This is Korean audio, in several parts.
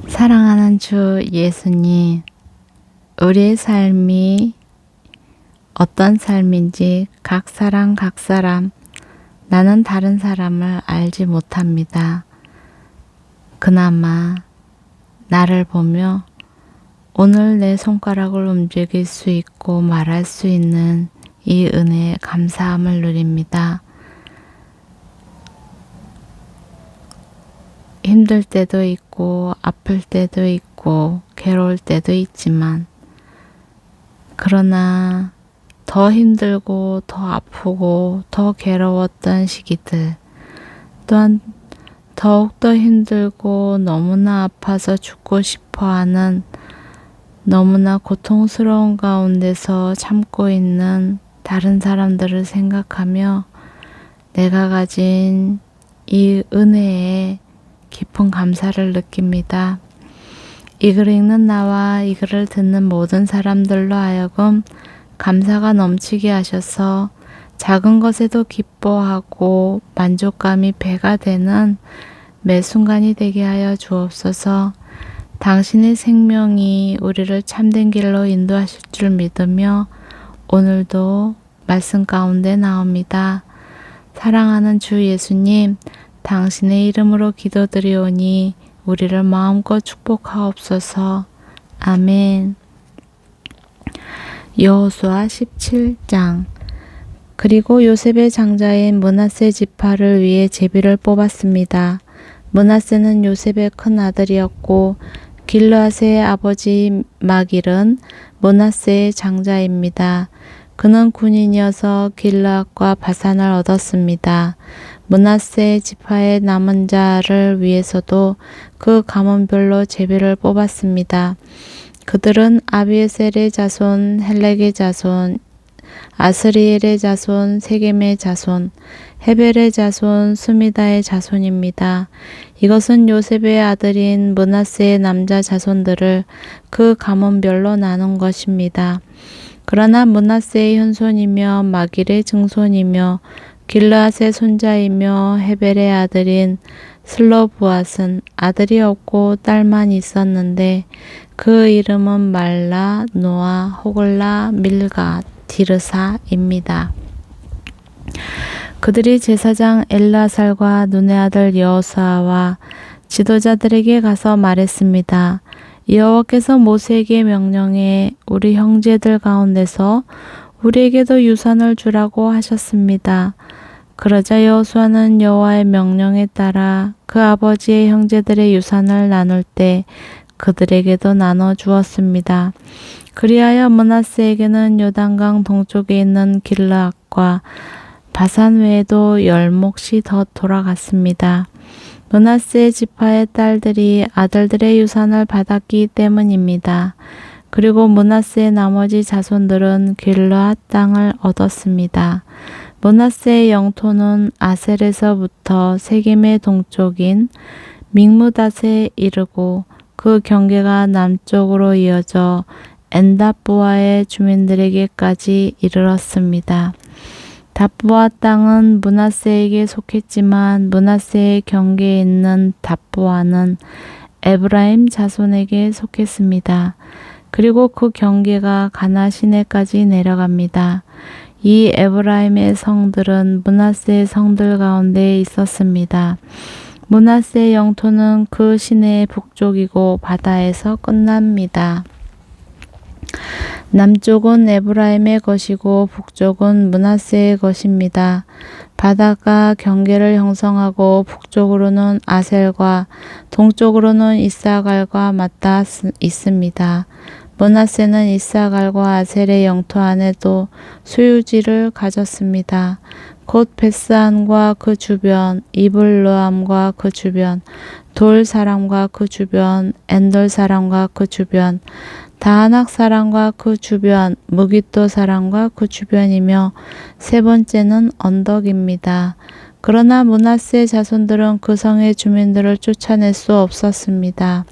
사랑하는 주 예수님, 우리의 삶이 어떤 삶인지 각 사람 나는 다른 사람을 알지 못합니다. 그나마 나를 보며 오늘 내 손가락을 움직일 수 있고 말할 수 있는 이 은혜에 감사함을 누립니다. 힘들 때도 있고 아플 때도 있고 괴로울 때도 있지만 그러나 더 힘들고 더 아프고 더 괴로웠던 시기들 또한 더욱더 힘들고 너무나 아파서 죽고 싶어하는 너무나 고통스러운 가운데서 참고 있는 다른 사람들을 생각하며 내가 가진 이 은혜에 깊은 감사를 느낍니다. 이 글을 읽는 나와 이 글을 듣는 모든 사람들로 하여금 감사가 넘치게 하셔서 작은 것에도 기뻐하고 만족감이 배가 되는 매 순간이 되게 하여 주옵소서. 당신의 생명이 우리를 참된 길로 인도하실 줄 믿으며 오늘도 말씀 가운데 나옵니다. 사랑하는 주 예수님, 당신의 이름으로 기도드리오니 우리를 마음껏 축복하옵소서. 아멘. 여호수아 17장. 그리고 요셉의 장자인 므낫세 지파를 위해 제비를 뽑았습니다. 므낫세는 요셉의 큰 아들이었고 길르앗의 아버지 마길은 므낫세의 장자입니다. 그는 군인이어서 길르앗과 바산을 얻었습니다. 므낫세 지파의 남은 자를 위해서도 그 가문별로 제비를 뽑았습니다. 그들은 아비에셀의 자손, 헬렉의 자손, 아스리엘의 자손, 세겜의 자손, 헤벨의 자손, 수미다의 자손입니다. 이것은 요셉의 아들인 므낫세의 남자 자손들을 그 가문별로 나눈 것입니다. 그러나 므낫세의 현손이며 마길의 증손이며 길르앗의 손자이며 헤벨의 아들인 슬로브앗은 아들이 없고 딸만 있었는데 그 이름은 말라, 노아, 호글라, 밀가, 디르사입니다. 그들이 제사장 엘라살과 눈의 아들 여호수아와 지도자들에게 가서 말했습니다. 여호와께서 모세에게 명령해 우리 형제들 가운데서 우리에게도 유산을 주라고 하셨습니다. 그러자 여호수아는 여호와의 명령에 따라 그 아버지의 형제들의 유산을 나눌 때 그들에게도 나눠 주었습니다. 그리하여 므낫세에게는 요단강 동쪽에 있는 길르앗과 바산 외에도 10몫이 더 돌아갔습니다. 므낫세 지파의 딸들이 아들들의 유산을 받았기 때문입니다. 그리고 므낫세의 나머지 자손들은 길르앗 땅을 얻었습니다. 므낫세의 영토는 아셀에서부터 세겜의 동쪽인 믹므닷에 이르고 그 경계가 남쪽으로 이어져 엔답부아의 주민들에게까지 이르렀습니다. 답부아 땅은 므낫세에게 속했지만 므낫세의 경계에 있는 답부아는 에브라임 자손에게 속했습니다. 그리고 그 경계가 가나 시내까지 내려갑니다. 이 에브라임의 성들은 므낫세의 성들 가운데 있었습니다. 므낫세의 영토는 그 시내의 북쪽이고 바다에서 끝납니다. 남쪽은 에브라임의 것이고 북쪽은 므낫세의 것입니다. 바다가 경계를 형성하고 북쪽으로는 아셀과 동쪽으로는 이스라엘과 맞닿아 있습니다. 므낫세는 이스라엘과 아셀의 영토 안에도 소유지를 가졌습니다. 곧 베스안과 그 주변, 이블르암과 그 주변, 돌 사람과 그 주변, 엔돌 사람과 그 주변, 다하낙 사람과 그 주변, 무깃도 사람과 그 주변이며 세 번째는 언덕입니다. 그러나 므낫세 자손들은 그 성의 주민들을 쫓아낼 수 없었습니다.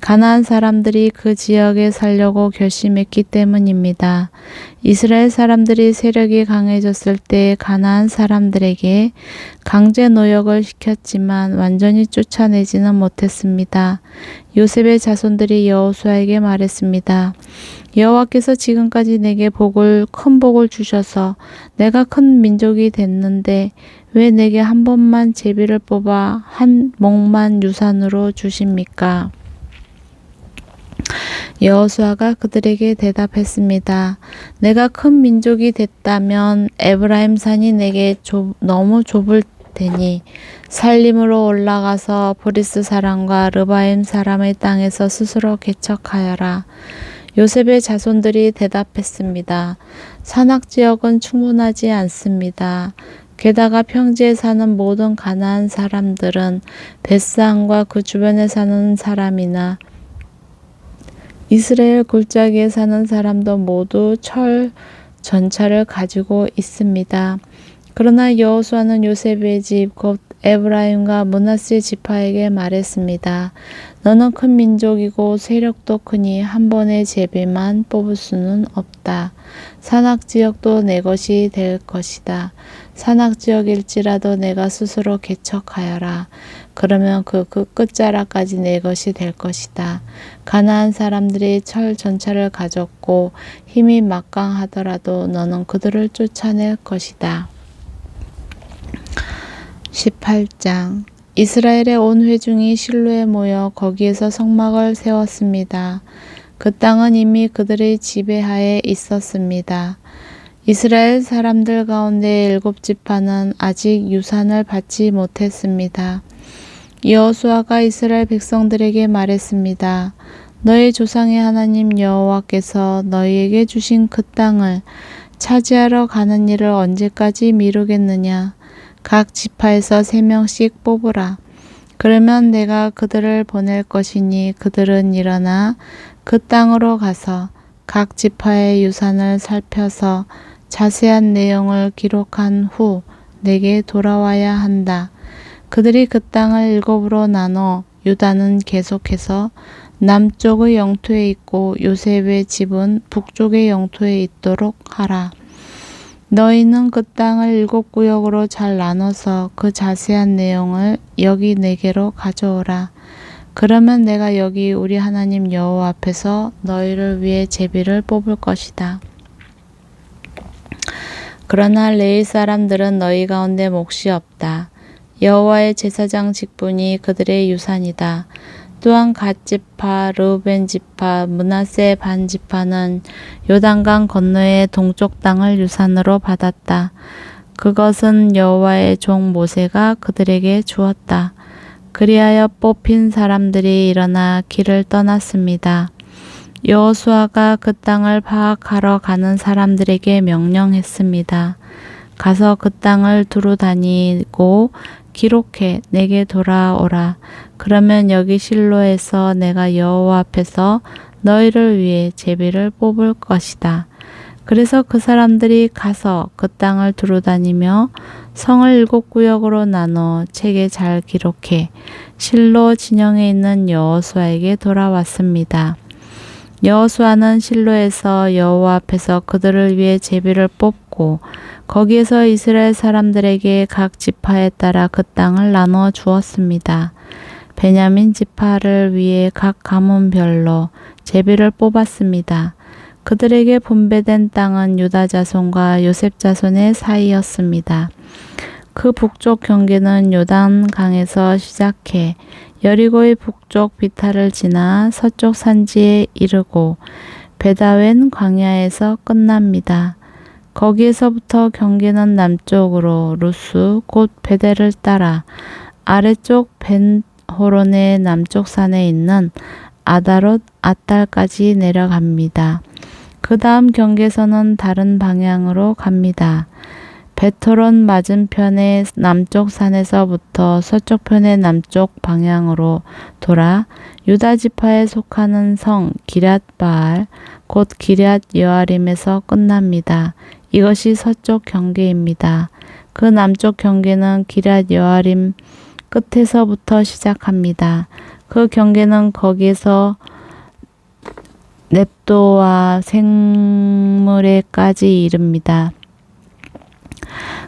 가나안 사람들이 그 지역에 살려고 결심했기 때문입니다. 이스라엘 사람들이 세력이 강해졌을 때 가나안 사람들에게 강제 노역을 시켰지만 완전히 쫓아내지는 못했습니다. 요셉의 자손들이 여호수아에게 말했습니다. 여호와께서 지금까지 내게 큰 복을 주셔서 내가 큰 민족이 됐는데 왜 내게 한 번만 제비를 뽑아 한 몫만 유산으로 주십니까? 여호수아가 그들에게 대답했습니다. 내가 큰 민족이 됐다면 에브라임 산이 내게 너무 좁을 테니 살림으로 올라가서 브리스 사람과 르바임 사람의 땅에서 스스로 개척하여라. 요셉의 자손들이 대답했습니다. 산악 지역은 충분하지 않습니다. 게다가 평지에 사는 모든 가나안 사람들은 벳산과 그 주변에 사는 사람이나 이스라엘 골짜기에 사는 사람도 모두 철 전차를 가지고 있습니다. 그러나 여호수아는 요셉의 집 곧 에브라임과 므낫세 지파에게 말했습니다. 너는 큰 민족이고 세력도 크니 한 번에 제비만 뽑을 수는 없다. 산악 지역도 내 것이 될 것이다. 산악 지역일지라도 내가 스스로 개척하여라. 그러면 그 끝자락까지 내 것이 될 것이다. 가나안 사람들이 철 전차를 가졌고 힘이 막강하더라도 너는 그들을 쫓아낼 것이다. 18장 이스라엘의 온 회중이 실로에 모여 거기에서 성막을 세웠습니다. 그 땅은 이미 그들의 지배하에 있었습니다. 이스라엘 사람들 가운데 7지파는 아직 유산을 받지 못했습니다. 여호수아가 이스라엘 백성들에게 말했습니다. 너희 조상의 하나님 여호와께서 너희에게 주신 그 땅을 차지하러 가는 일을 언제까지 미루겠느냐? 각 지파에서 3명씩 뽑으라. 그러면 내가 그들을 보낼 것이니 그들은 일어나 그 땅으로 가서 각 지파의 유산을 살펴서 자세한 내용을 기록한 후 내게 돌아와야 한다. 그들이 그 땅을 7으로 나눠 유다는 계속해서 남쪽의 영토에 있고 요셉의 집은 북쪽의 영토에 있도록 하라. 너희는 그 땅을 7구역으로 잘 나눠서 그 자세한 내용을 여기 내게로 가져오라. 그러면 내가 여기 우리 하나님 여호와 앞에서 너희를 위해 제비를 뽑을 것이다. 그러나 레위 사람들은 너희 가운데 몫이 없다. 여호와의 제사장 직분이 그들의 유산이다. 또한 갓지파, 르우벤 지파, 므낫세 반 지파는 요단강 건너의 동쪽 땅을 유산으로 받았다. 그것은 여호와의 종 모세가 그들에게 주었다. 그리하여 뽑힌 사람들이 일어나 길을 떠났습니다. 여호수아가 그 땅을 파악하러 가는 사람들에게 명령했습니다. 가서 그 땅을 두루 다니고 기록해 내게 돌아오라. 그러면 여기 실로에서 내가 여호와 앞에서 너희를 위해 제비를 뽑을 것이다. 그래서 그 사람들이 가서 그 땅을 두루 다니며 성을 7구역으로 나눠 책에 잘 기록해 실로 진영에 있는 여호수아에게 돌아왔습니다. 여호수아는 실로에서 여호와 앞에서 그들을 위해 제비를 뽑고 거기에서 이스라엘 사람들에게 각 지파에 따라 그 땅을 나눠 주었습니다. 베냐민 지파를 위해 각 가문별로 제비를 뽑았습니다. 그들에게 분배된 땅은 유다 자손과 요셉 자손의 사이였습니다. 그 북쪽 경계는 요단강에서 시작해 여리고의 북쪽 비탈을 지나 서쪽 산지에 이르고 베다웬 광야에서 끝납니다. 거기에서부터 경계는 남쪽으로 루스 곧 베델을 따라 아래쪽 벤호론의 남쪽 산에 있는 아다롯 아달까지 내려갑니다. 그 다음 경계선은 다른 방향으로 갑니다. 베토론 맞은편의 남쪽 산에서부터 서쪽편의 남쪽 방향으로 돌아 유다 지파에 속하는 성 기럇바알 곧 기럇 여아림에서 끝납니다. 이것이 서쪽 경계입니다. 그 남쪽 경계는 기럇 여아림 끝에서부터 시작합니다. 그 경계는 거기에서 넵도와 생무레까지 이릅니다.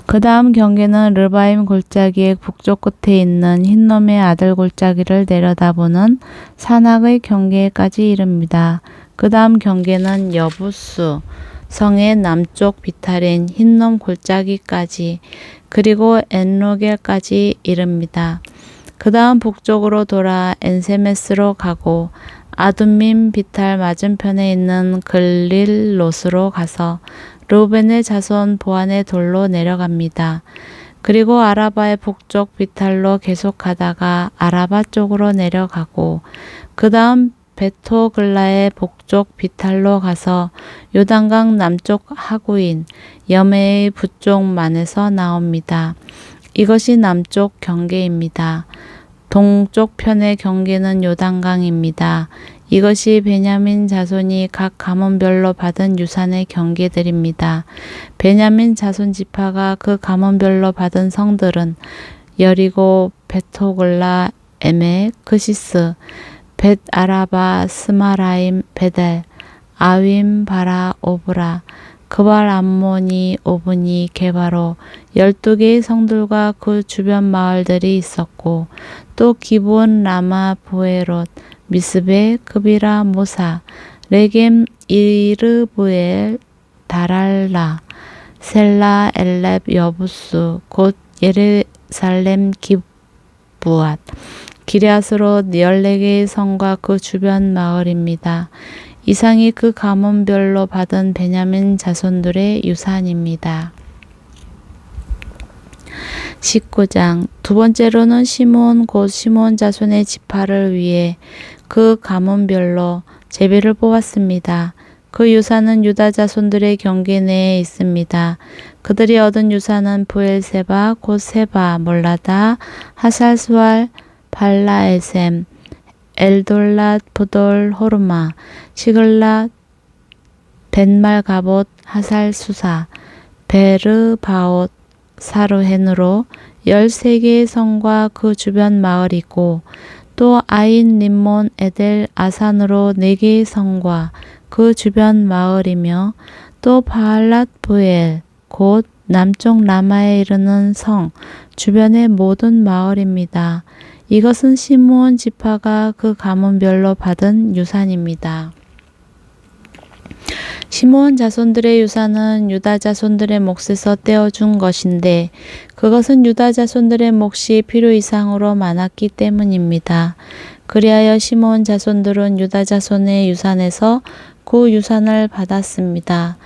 그 다음 경계는 르바임 골짜기의 북쪽 끝에 있는 흰놈의 아들 골짜기를 내려다보는 산악의 경계까지 이릅니다. 그 다음 경계는 여부수 성의 남쪽 비탈인 흰놈 골짜기까지 그리고 엔로겔까지 이릅니다. 그 다음 북쪽으로 돌아 엔세메스로 가고 아둠밈 비탈 맞은편에 있는 글릴롯으로 가서 르우벤의 자손 보안의 돌로 내려갑니다. 그리고 아라바의 북쪽 비탈로 계속가다가 아라바 쪽으로 내려가고 그 다음 베토글라의 북쪽 비탈로 가서 요단강 남쪽 하구인 여메의 북쪽 만에서 나옵니다. 이것이 남쪽 경계입니다. 동쪽 편의 경계는 요단강입니다. 이것이 베냐민 자손이 각 가문별로 받은 유산의 경계들입니다. 베냐민 자손 지파가 그 가문별로 받은 성들은 여리고, 베토글라, 에메, 크시스, 벳 아라바, 스마라임, 베델, 아윈, 바라, 오브라, 그발 암모니, 오브니, 게바로 12개의 성들과 그 주변 마을들이 있었고 또 기브온, 라마, 보에롯, 미스베, 크비라, 모사, 레겜, 이르브엘, 다랄라, 셀라, 엘렙, 여부수, 곧 예루살렘 기브앗, 기럇으로 14개의 성과 그 주변 마을입니다. 이상이 그 가문별로 받은 베냐민 자손들의 유산입니다. 19장 두 번째로는 시므온 곧 시므온 자손의 지파를 위해 그 가문별로 제비를 뽑았습니다. 그 유산은 유다 자손들의 경계 내에 있습니다. 그들이 얻은 유산은 부엘세바 곧 세바, 몰라다, 하살스왈, 발라에셈, 엘돌랏, 부돌, 호르마, 시글랏, 벤말가봇, 하살수사, 베르바옷, 사르헨으로 13개의 성과 그 주변 마을이고 또 아인, 림몬, 에델, 아산으로 4개의 성과 그 주변 마을이며 또 바알랏 부엘 곧 남쪽 라마에 이르는 성 주변의 모든 마을입니다. 이것은 시므온 지파가 그 가문별로 받은 유산입니다. 시므온 자손들의 유산은 유다 자손들의 몫에서 떼어준 것인데 그것은 유다 자손들의 몫이 필요 이상으로 많았기 때문입니다. 그리하여 시므온 자손들은 유다 자손의 유산에서 그 유산을 받았습니다.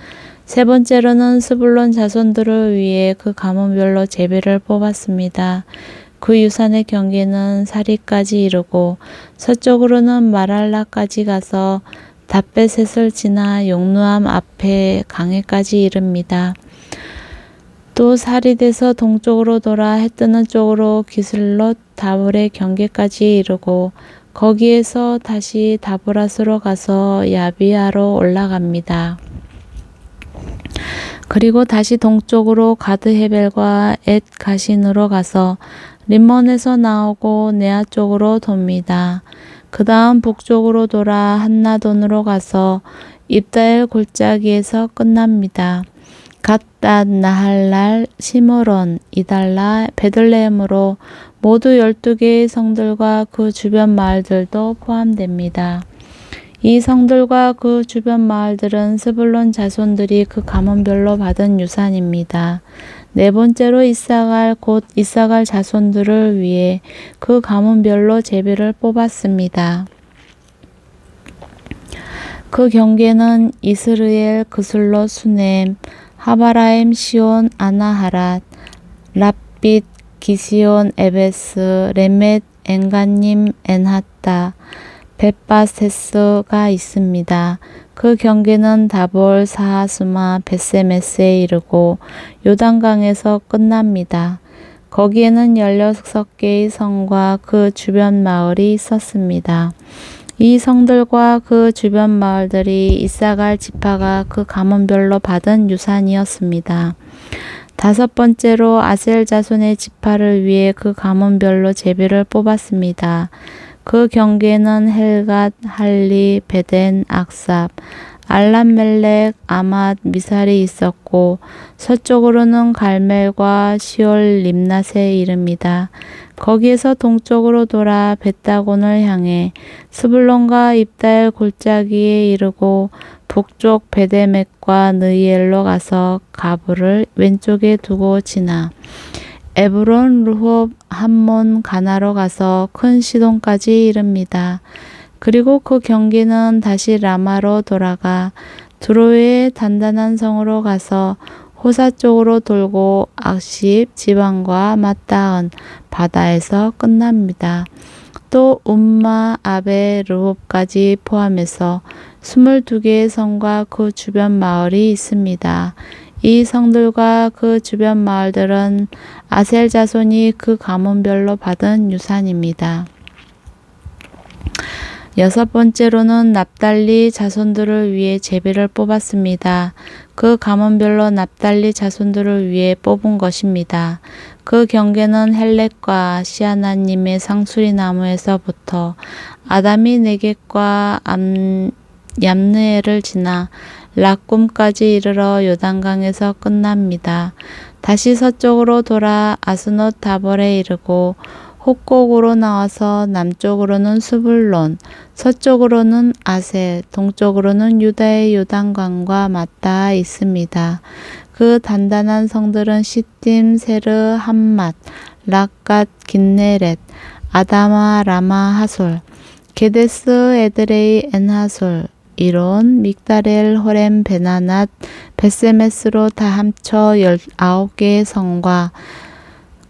세 번째로는 스불론 자손들을 위해 그 가문별로 제비를 뽑았습니다. 그 유산의 경계는 사리까지 이르고 서쪽으로는 마랄라까지 가서 답베셋을 지나 용누암 앞에 강해까지 이릅니다. 또 사릿에서 동쪽으로 돌아 해뜨는 쪽으로 기슬롯 다볼의 경계까지 이르고 거기에서 다시 다보랏으로 가서 야비아로 올라갑니다. 그리고 다시 동쪽으로 가드헤벨과 엣 가신으로 가서 림몬에서 나오고 네아 쪽으로 돕니다. 그 다음 북쪽으로 돌아 한나돈으로 가서 입다엘 골짜기에서 끝납니다. 갓닷, 나할랄, 시므론, 이달라, 베들레헴으로 모두 12개의 성들과 그 주변 마을들도 포함됩니다. 이 성들과 그 주변 마을들은 스불론 자손들이 그 가문별로 받은 유산입니다. 네 번째로 이사갈 곧 이사갈 자손들을 위해 그 가문별로 제비를 뽑았습니다. 그 경계는 이스르엘, 그슬롯, 수넴, 하바라임, 시온, 아나하랏, 랍빗, 기시온, 에베스, 레멧, 엔가님, 엔하타, 벳바세스가 있습니다. 그 경계는 다볼, 사하수마, 벳세메스에 이르고 요단강에서 끝납니다. 거기에는 16개의 성과 그 주변 마을이 있었습니다. 이 성들과 그 주변 마을들이 이사갈 지파가 그 가문별로 받은 유산이었습니다. 다섯 번째로 아셀 자손의 지파를 위해 그 가문별로 제비를 뽑았습니다. 그 경계는 헬갓, 할리, 베덴, 악삽, 알람멜렉, 아맛, 미살이 있었고 서쪽으로는 갈멜과 시올 림낫에 이릅니다. 거기에서 동쪽으로 돌아 벳다곤을 향해 스불론과 입다엘 골짜기에 이르고 북쪽 베데멕과 느이엘로 가서 가브를 왼쪽에 두고 지나 에브론, 르홉, 함몬, 가나로 가서 큰 시돈까지 이릅니다. 그리고 그 경계는 다시 라마로 돌아가 드로의 단단한 성으로 가서 호사 쪽으로 돌고 악십 지방과 맞닿은 바다에서 끝납니다. 또 움마, 아베, 르홉까지 포함해서 22개의 성과 그 주변 마을이 있습니다. 이 성들과 그 주변 마을들은 아셀 자손이 그 가문별로 받은 유산입니다. 여섯 번째로는 납달리 자손들을 위해 제비를 뽑았습니다. 그 가문별로 납달리 자손들을 위해 뽑은 것입니다. 그 경계는 헬렉과 시아나님의 상수리 나무에서부터 아담이 네겝과 얌느엘을 지나 락꿈까지 이르러 요단강에서 끝납니다. 다시 서쪽으로 돌아 아스노 다볼에 이르고 혹곡으로 나와서 남쪽으로는 스불론, 서쪽으로는 아셀, 동쪽으로는 유다의 요단강과 맞닿아 있습니다. 그 단단한 성들은 시딤, 세르, 함맛, 락갓, 긴네렛, 아다마, 라마, 하솔, 게데스, 에드레이, 엔하솔, 이론, 믹다렐, 호렘, 베나낫, 베세메스로 다 합쳐 19개의 성과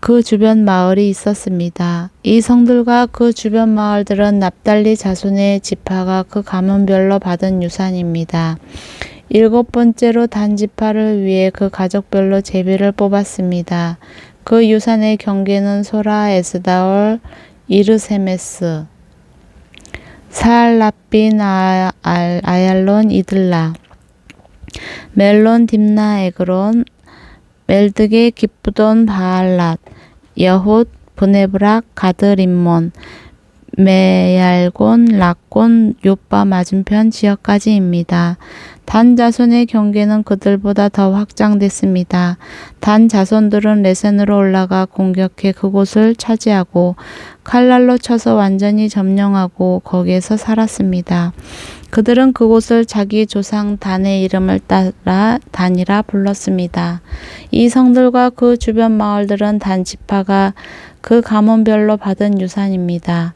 그 주변 마을이 있었습니다. 이 성들과 그 주변 마을들은 납달리 자손의 지파가 그 가문별로 받은 유산입니다. 일곱 번째로 단 지파를 위해 그 가족별로 제비를 뽑았습니다. 그 유산의 경계는 소라, 에스다올, 이르세메스, 사알라빈, 아얄론, 이들라, 멜론, 딥나, 에그론, 멜드게, 기쁘돈, 바알랏, 여훗, 브네브락, 가드림몬, 메얄곤, 락곤, 요빠 맞은편 지역까지입니다. 단 자손의 경계는 그들보다 더 확장됐습니다. 단 자손들은 레센으로 올라가 공격해 그곳을 차지하고 칼날로 쳐서 완전히 점령하고 거기에서 살았습니다. 그들은 그곳을 자기 조상 단의 이름을 따라 단이라 불렀습니다. 이 성들과 그 주변 마을들은 단 지파가 그 가문별로 받은 유산입니다.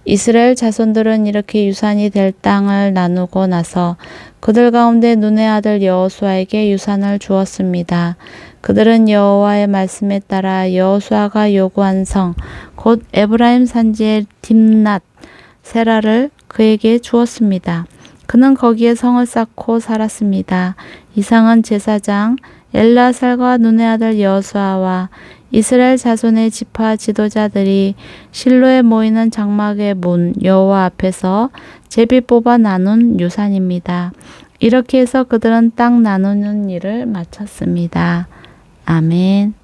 이스라엘 자손들은 이렇게 유산이 될 땅을 나누고 나서 그들 가운데 눈의 아들 여호수아에게 유산을 주었습니다. 그들은 여호와의 말씀에 따라 여호수아가 요구한 성, 곧 에브라임 산지의 딥낫 세라를 그에게 주었습니다. 그는 거기에 성을 쌓고 살았습니다. 이상은 제사장 엘라살과 눈의 아들 여호수아와 이스라엘 자손의 지파 지도자들이 실로에 모이는 장막의 문 여호와 앞에서 제비 뽑아 나눈 유산입니다. 이렇게 해서 그들은 땅 나누는 일을 마쳤습니다. 아멘.